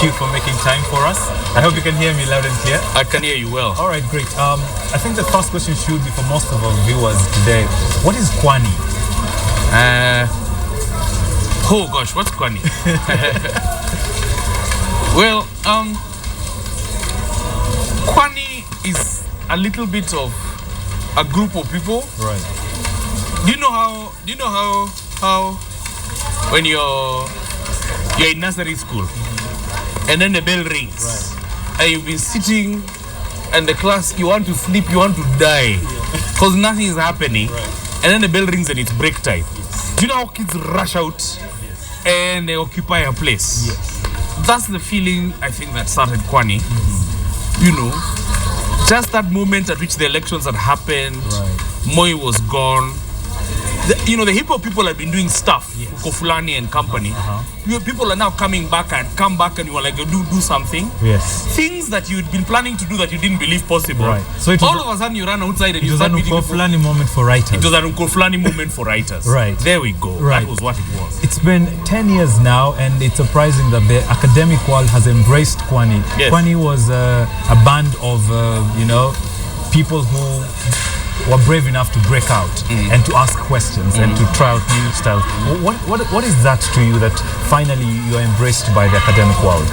you for making time for us. I hope you can hear me loud and clear. I can hear you well. All right, great. I think the first question should be for most of our viewers today. What is Kwani? Oh gosh, what's Kwani? Well, Kwani is a little bit of a group of people. Right. Do you know how when you're in nursery school and then the bell rings, and you've been sitting and the class, you want to sleep, you want to die because nothing is happening, and then the bell rings and it's break time. Do you know how kids rush out and they occupy a place? That's the feeling I think that started Kwani. You know, just that moment at which the elections had happened, Moi was gone. The hip hop people have been doing stuff, Kofulani and company. People are now coming back and you were like, do something. Yes. Things that you'd been planning to do that you didn't believe possible. Right. So all of a sudden you run outside and you start meeting people. It was an Kofulani moment for writers. It was an Kofulani moment for writers. Right. There we go. Right. That was what it was. It's been 10 years now, and it's surprising that the academic world has embraced Kwani. Yes. Kwani was a band of, people who were brave enough to break out and to ask questions and to try out new styles. What is that to you that finally you are embraced by the academic world?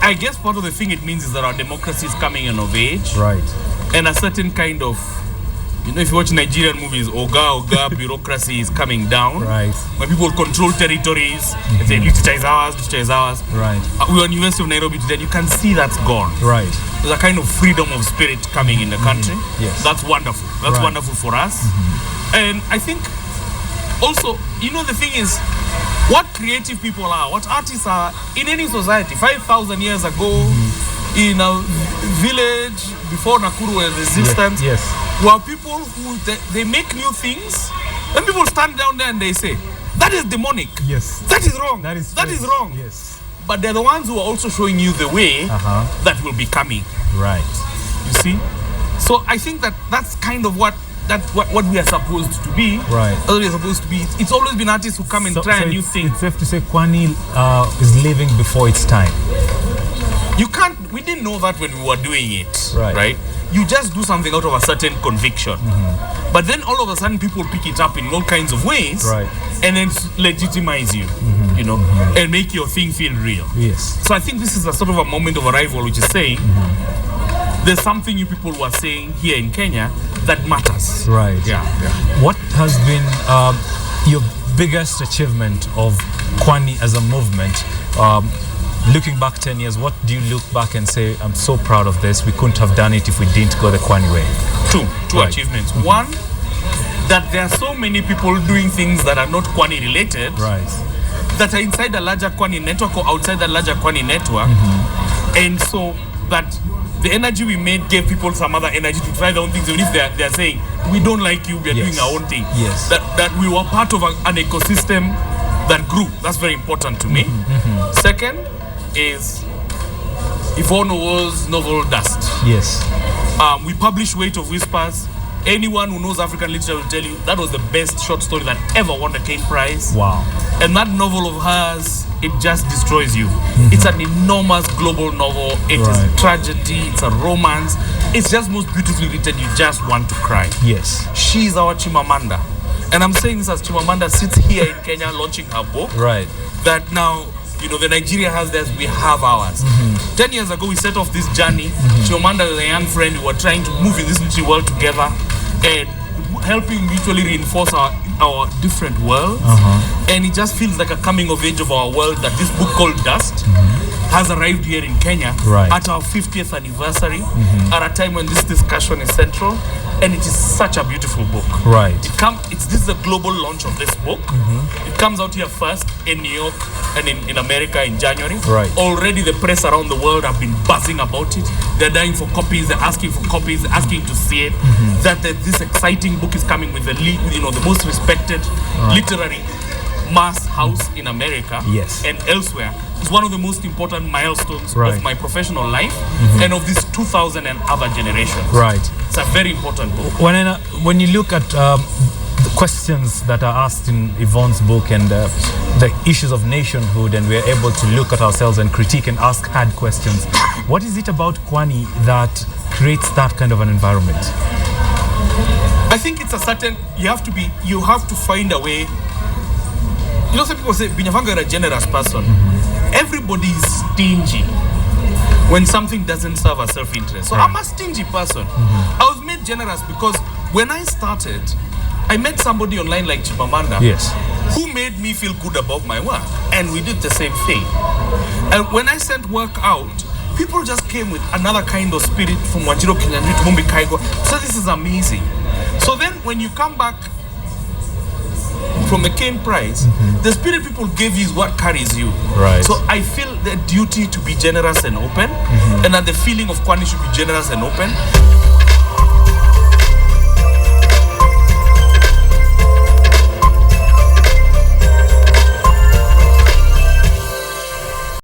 I guess part of the thing it means is that our democracy is coming in of age. Right. And a certain kind of, if you watch Nigerian movies, Oga, bureaucracy is coming down. Right. When people control territories, they say, literature is ours. Right. We were in University of Nairobi today, you can see that's gone. Right. There's a kind of freedom of spirit coming in the country. Yes. That's wonderful. That's wonderful for us. And I think also, the thing is, what creative people are, what artists are in any society, 5,000 years ago, in a village before Nakuru was existence, were people who they make new things. When people stand down there and they say, that is demonic. Yes. That is wrong. That is wrong. Yes. But they're the ones who are also showing you the way that will be coming. Right. You see? So I think that's kind of what we are supposed to be. Right. What we are supposed to be. It's always been artists who come and try a new thing. It's safe to say Kwani is living before its time. We didn't know that when we were doing it. Right. You just do something out of a certain conviction. But then all of a sudden people pick it up in all kinds of ways. Right. And then legitimize you, and make your thing feel real. Yes. So I think this is a sort of a moment of arrival, which is saying there's something you people were saying here in Kenya that matters. Right. Yeah. What has been your biggest achievement of Kwani as a movement? Looking back 10 years, what do you look back and say, I'm so proud of this, we couldn't have done it if we didn't go the Kwani way? Two achievements. One, that there are so many people doing things that are not Kwani related, that are inside the larger Kwani network or outside the larger Kwani network, and so that the energy we made gave people some other energy to try their own things, even if they're saying, we don't like you, we're doing our own thing. Yes. That we were part of an ecosystem that grew. That's very important to me. Second is Yvonne was novel Dust. Yes. We published Weight of Whispers. Anyone who knows African literature will tell you that was the best short story that ever won the Kane Prize. Wow. And that novel of hers, it just destroys you. It's an enormous global novel. It is tragedy, it's a romance. It's just most beautifully written. You just want to cry. Yes. She's our Chimamanda. And I'm saying this as Chimamanda sits here in Kenya launching her book. Right. That now, the Nigeria has theirs, we have ours. 10 years ago, we set off this journey. Chimamanda was a young friend. We were trying to move in this little world together and helping mutually reinforce our different worlds. And it just feels like a coming of age of our world that this book called Dust has arrived here in Kenya at our 50th anniversary, at a time when this discussion is central. And it is such a beautiful book. Right. This is the global launch of this book. It comes out here first in New York and in America in January. Right. Already the press around the world have been buzzing about it. They're dying for copies. They're asking for copies. They're asking to see it. That this exciting book is coming with the most respected literary mass house in America and elsewhere. It's one of the most important milestones of my professional life and of this 2000 and other generation. Right. It's a very important book. When you look at the questions that are asked in Yvonne's book and the issues of nationhood, and we're able to look at ourselves and critique and ask hard questions. What is it about Kwani that creates that kind of an environment? I think it's a certain, you have to find a way. You know, some people say, Binyavanga is a generous person. Everybody is stingy when something doesn't serve a self-interest. So I'm a stingy person. I was made generous because when I started, I met somebody online like Chipamanda, Yes. who made me feel good about my work. And we did the same thing. And when I sent work out, people just came with another kind of spirit from Wanjiro Kinyanjui to Mumbi Kaigo. So this is amazing. So then when you come back from the Kane Prize, the spirit people gave you is what carries you. Right. So I feel the duty to be generous and open, and that the feeling of Kwani should be generous and open.